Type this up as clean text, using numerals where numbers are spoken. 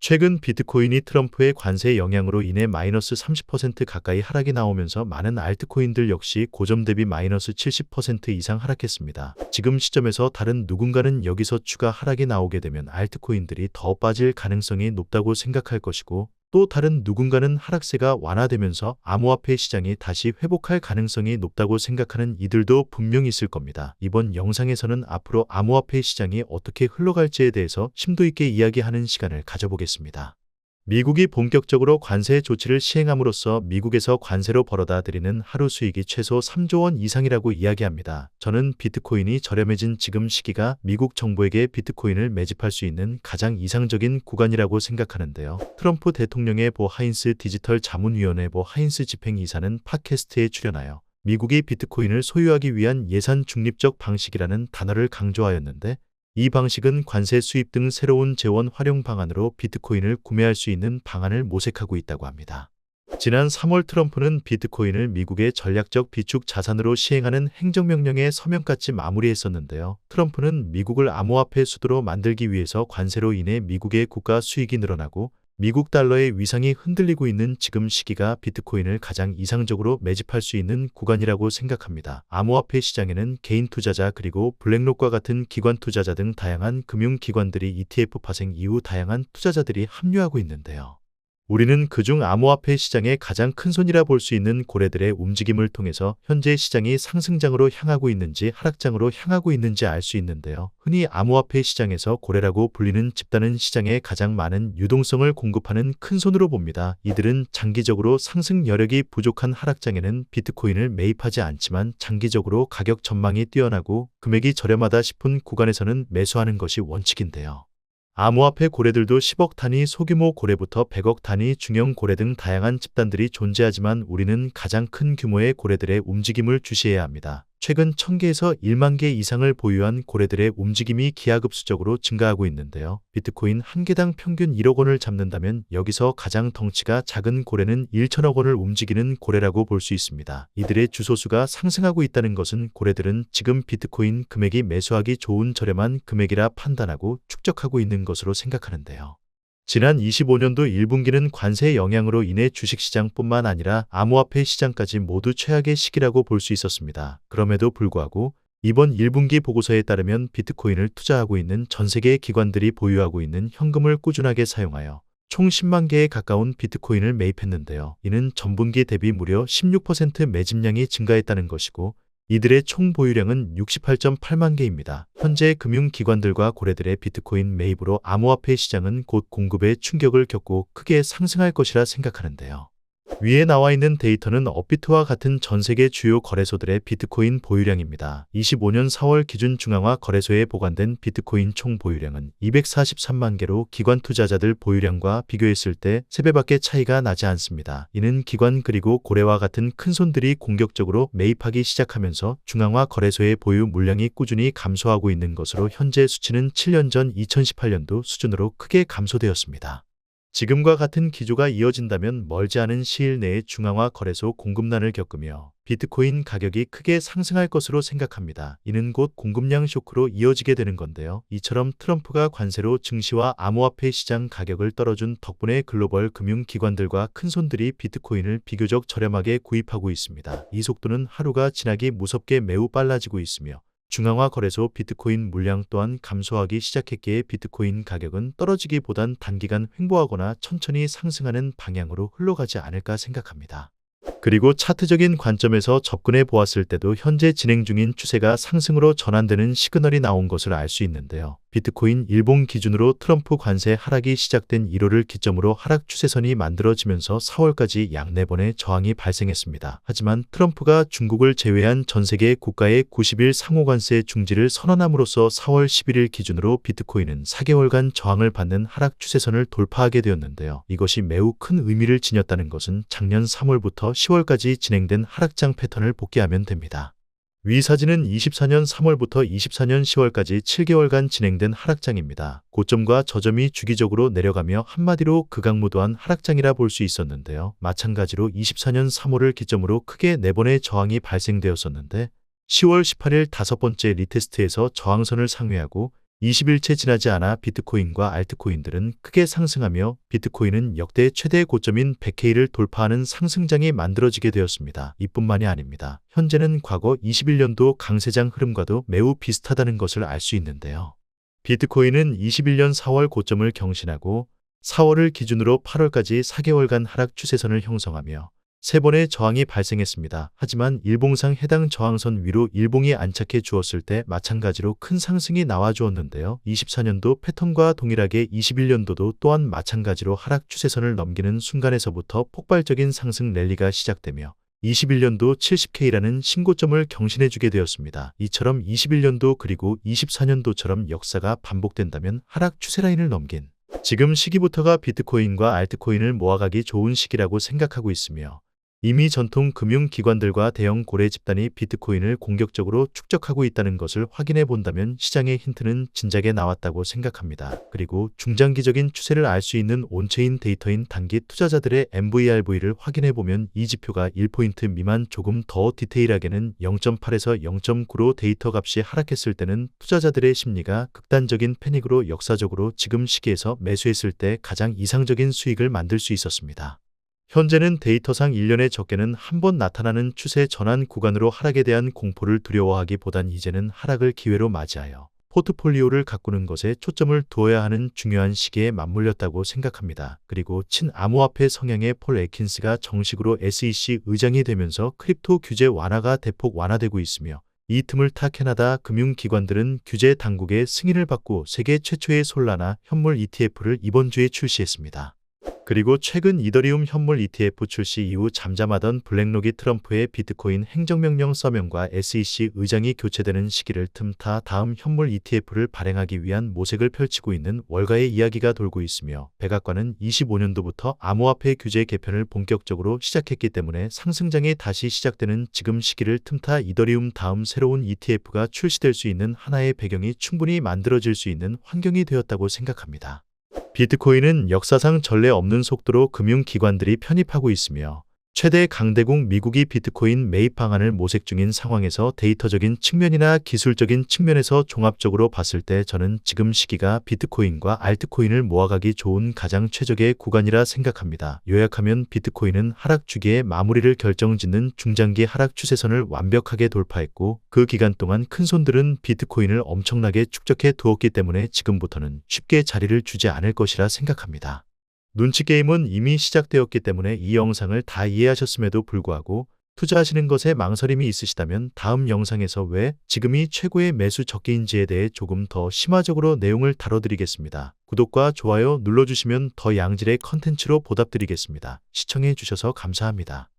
최근 비트코인이 트럼프의 관세 영향으로 인해 마이너스 30% 가까이 하락이 나오면서 많은 알트코인들 역시 고점 대비 마이너스 70% 이상 하락했습니다. 지금 시점에서 다른 누군가는 여기서 추가 하락이 나오게 되면 알트코인들이 더 빠질 가능성이 높다고 생각할 것이고, 또 다른 누군가는 하락세가 완화되면서 암호화폐 시장이 다시 회복할 가능성이 높다고 생각하는 이들도 분명히 있을 겁니다. 이번 영상에서는 앞으로 암호화폐 시장이 어떻게 흘러갈지에 대해서 심도 있게 이야기하는 시간을 가져보겠습니다. 미국이 본격적으로 관세 조치를 시행함으로써 미국에서 관세로 벌어다 들이는 하루 수익이 최소 3조 원 이상이라고 이야기합니다. 저는 비트코인이 저렴해진 지금 시기가 미국 정부에게 비트코인을 매집할 수 있는 가장 이상적인 구간이라고 생각하는데요. 트럼프 대통령의 보 하인스 디지털 자문위원회 보 하인스 집행이사는 팟캐스트에 출연하여 미국이 비트코인을 소유하기 위한 예산 중립적 방식이라는 단어를 강조하였는데, 이 방식은 관세 수입 등 새로운 재원 활용 방안으로 비트코인을 구매할 수 있는 방안을 모색하고 있다고 합니다. 지난 3월 트럼프는 비트코인을 미국의 전략적 비축 자산으로 시행하는 행정명령에 서명까지 마무리했었는데요. 트럼프는 미국을 암호화폐 수도로 만들기 위해서 관세로 인해 미국의 국가 수익이 늘어나고 미국 달러의 위상이 흔들리고 있는 지금 시기가 비트코인을 가장 이상적으로 매집할 수 있는 구간이라고 생각합니다. 암호화폐 시장에는 개인 투자자 그리고 블랙록과 같은 기관 투자자 등 다양한 금융기관들이 ETF 파생 이후 다양한 투자자들이 합류하고 있는데요. 우리는 그중 암호화폐 시장의 가장 큰 손이라 볼 수 있는 고래들의 움직임을 통해서 현재 시장이 상승장으로 향하고 있는지 하락장으로 향하고 있는지 알 수 있는데요. 흔히 암호화폐 시장에서 고래라고 불리는 집단은 시장에 가장 많은 유동성을 공급하는 큰 손으로 봅니다. 이들은 장기적으로 상승 여력이 부족한 하락장에는 비트코인을 매입하지 않지만 장기적으로 가격 전망이 뛰어나고 금액이 저렴하다 싶은 구간에서는 매수하는 것이 원칙인데요. 암호화폐 고래들도 10억 단위 소규모 고래부터 100억 단위 중형 고래 등 다양한 집단들이 존재하지만 우리는 가장 큰 규모의 고래들의 움직임을 주시해야 합니다. 최근 1000개에서 1만 개 이상을 보유한 고래들의 움직임이 기하급수적으로 증가하고 있는데요. 비트코인 한 개당 평균 1억 원을 잡는다면 여기서 가장 덩치가 작은 고래는 1천억 원을 움직이는 고래라고 볼 수 있습니다. 이들의 주소수가 상승하고 있다는 것은 고래들은 지금 비트코인 금액이 매수하기 좋은 저렴한 금액이라 판단하고 축적하고 있는 것으로 생각하는데요. 지난 25년도 1분기는 관세 영향으로 인해 주식시장뿐만 아니라 암호화폐 시장까지 모두 최악의 시기라고 볼 수 있었습니다. 그럼에도 불구하고 이번 1분기 보고서에 따르면 비트코인을 투자하고 있는 전 세계의 기관들이 보유하고 있는 현금을 꾸준하게 사용하여 총 10만 개에 가까운 비트코인을 매입했는데요. 이는 전분기 대비 무려 16% 매집량이 증가했다는 것이고, 이들의 총 보유량은 68.8만 개입니다. 현재 금융기관들과 고래들의 비트코인 매입으로 암호화폐 시장은 곧 공급에 충격을 겪고 크게 상승할 것이라 생각하는데요. 위에 나와 있는 데이터는 업비트와 같은 전 세계 주요 거래소들의 비트코인 보유량입니다. 25년 4월 기준 중앙화 거래소에 보관된 비트코인 총 보유량은 243만 개로 기관 투자자들 보유량과 비교했을 때 3배밖에 차이가 나지 않습니다. 이는 기관 그리고 고래와 같은 큰 손들이 공격적으로 매입하기 시작하면서 중앙화 거래소의 보유 물량이 꾸준히 감소하고 있는 것으로 현재 수치는 7년 전 2018년도 수준으로 크게 감소되었습니다. 지금과 같은 기조가 이어진다면 멀지 않은 시일 내에 중앙화 거래소 공급난을 겪으며 비트코인 가격이 크게 상승할 것으로 생각합니다. 이는 곧 공급량 쇼크로 이어지게 되는 건데요. 이처럼 트럼프가 관세로 증시와 암호화폐 시장 가격을 떨어준 덕분에 글로벌 금융기관들과 큰손들이 비트코인을 비교적 저렴하게 구입하고 있습니다. 이 속도는 하루가 지나기 무섭게 매우 빨라지고 있으며 중앙화 거래소 비트코인 물량 또한 감소하기 시작했기에 비트코인 가격은 떨어지기보단 단기간 횡보하거나 천천히 상승하는 방향으로 흘러가지 않을까 생각합니다. 그리고 차트적인 관점에서 접근해 보았을 때도 현재 진행 중인 추세가 상승으로 전환되는 시그널이 나온 것을 알 수 있는데요. 비트코인 일본 기준으로 트럼프 관세 하락이 시작된 1월을 기점으로 하락 추세선이 만들어지면서 4월까지 약 4번의 저항이 발생했습니다. 하지만 트럼프가 중국을 제외한 전 세계 국가의 90일 상호관세 중지를 선언함으로써 4월 11일 기준으로 비트코인은 4개월간 저항을 받는 하락 추세선을 돌파하게 되었는데요. 이것이 매우 큰 의미를 지녔다는 것은 작년 3월부터 10월까지 진행된 하락장 패턴을 복귀하면 됩니다. 위 사진은 24년 3월부터 24년 10월까지 7개월간 진행된 하락장입니다. 고점과 저점이 주기적으로 내려가며 한마디로 극악무도한 하락장이라 볼 수 있었는데요. 마찬가지로 24년 3월을 기점으로 크게 4번의 저항이 발생되었었는데 10월 18일 5번째 리테스트에서 저항선을 상회하고 20일째 지나지 않아 비트코인과 알트코인들은 크게 상승하며 비트코인은 역대 최대 고점인 100K를 돌파하는 상승장이 만들어지게 되었습니다. 이뿐만이 아닙니다. 현재는 과거 21년도 강세장 흐름과도 매우 비슷하다는 것을 알 수 있는데요. 비트코인은 21년 4월 고점을 경신하고 4월을 기준으로 8월까지 4개월간 하락 추세선을 형성하며 3번의 저항이 발생했습니다. 하지만 일봉상 해당 저항선 위로 일봉이 안착해 주었을 때 마찬가지로 큰 상승이 나와 주었는데요. 24년도 패턴과 동일하게 21년도도 또한 마찬가지로 하락 추세선을 넘기는 순간에서부터 폭발적인 상승 랠리가 시작되며 21년도 70K라는 신고점을 경신해 주게 되었습니다. 이처럼 21년도 그리고 24년도처럼 역사가 반복된다면 하락 추세 라인을 넘긴 지금 시기부터가 비트코인과 알트코인을 모아가기 좋은 시기라고 생각하고 있으며 이미 전통 금융기관들과 대형 고래 집단이 비트코인을 공격적으로 축적하고 있다는 것을 확인해 본다면 시장의 힌트는 진작에 나왔다고 생각합니다. 그리고 중장기적인 추세를 알 수 있는 온체인 데이터인 단기 투자자들의 MVRV를 확인해 보면 이 지표가 1포인트 미만, 조금 더 디테일하게는 0.8에서 0.9로 데이터 값이 하락했을 때는 투자자들의 심리가 극단적인 패닉으로 역사적으로 지금 시기에서 매수했을 때 가장 이상적인 수익을 만들 수 있었습니다. 현재는 데이터상 1년에 적게는 한 번 나타나는 추세 전환 구간으로 하락에 대한 공포를 두려워하기보단 이제는 하락을 기회로 맞이하여 포트폴리오를 가꾸는 것에 초점을 두어야 하는 중요한 시기에 맞물렸다고 생각합니다. 그리고 친암호화폐 성향의 폴 애킨스가 정식으로 SEC 의장이 되면서 크립토 규제 완화가 대폭 완화되고 있으며 이 틈을 타 캐나다 금융기관들은 규제 당국의 승인을 받고 세계 최초의 솔라나 현물 ETF를 이번 주에 출시했습니다. 그리고 최근 이더리움 현물 ETF 출시 이후 잠잠하던 블랙록이 트럼프의 비트코인 행정명령 서명과 SEC 의장이 교체되는 시기를 틈타 다음 현물 ETF를 발행하기 위한 모색을 펼치고 있는 월가의 이야기가 돌고 있으며 백악관은 25년도부터 암호화폐 규제 개편을 본격적으로 시작했기 때문에 상승장이 다시 시작되는 지금 시기를 틈타 이더리움 다음 새로운 ETF가 출시될 수 있는 하나의 배경이 충분히 만들어질 수 있는 환경이 되었다고 생각합니다. 비트코인은 역사상 전례 없는 속도로 금융기관들이 편입하고 있으며 최대 강대국 미국이 비트코인 매입 방안을 모색 중인 상황에서 데이터적인 측면이나 기술적인 측면에서 종합적으로 봤을 때 저는 지금 시기가 비트코인과 알트코인을 모아가기 좋은 가장 최적의 구간이라 생각합니다. 요약하면 비트코인은 하락 주기의 마무리를 결정짓는 중장기 하락 추세선을 완벽하게 돌파했고 그 기간 동안 큰손들은 비트코인을 엄청나게 축적해 두었기 때문에 지금부터는 쉽게 자리를 주지 않을 것이라 생각합니다. 눈치 게임은 이미 시작되었기 때문에 이 영상을 다 이해하셨음에도 불구하고 투자하시는 것에 망설임이 있으시다면 다음 영상에서 왜 지금이 최고의 매수 적기인지에 대해 조금 더 심화적으로 내용을 다뤄드리겠습니다. 구독과 좋아요 눌러주시면 더 양질의 컨텐츠로 보답드리겠습니다. 시청해 주셔서 감사합니다.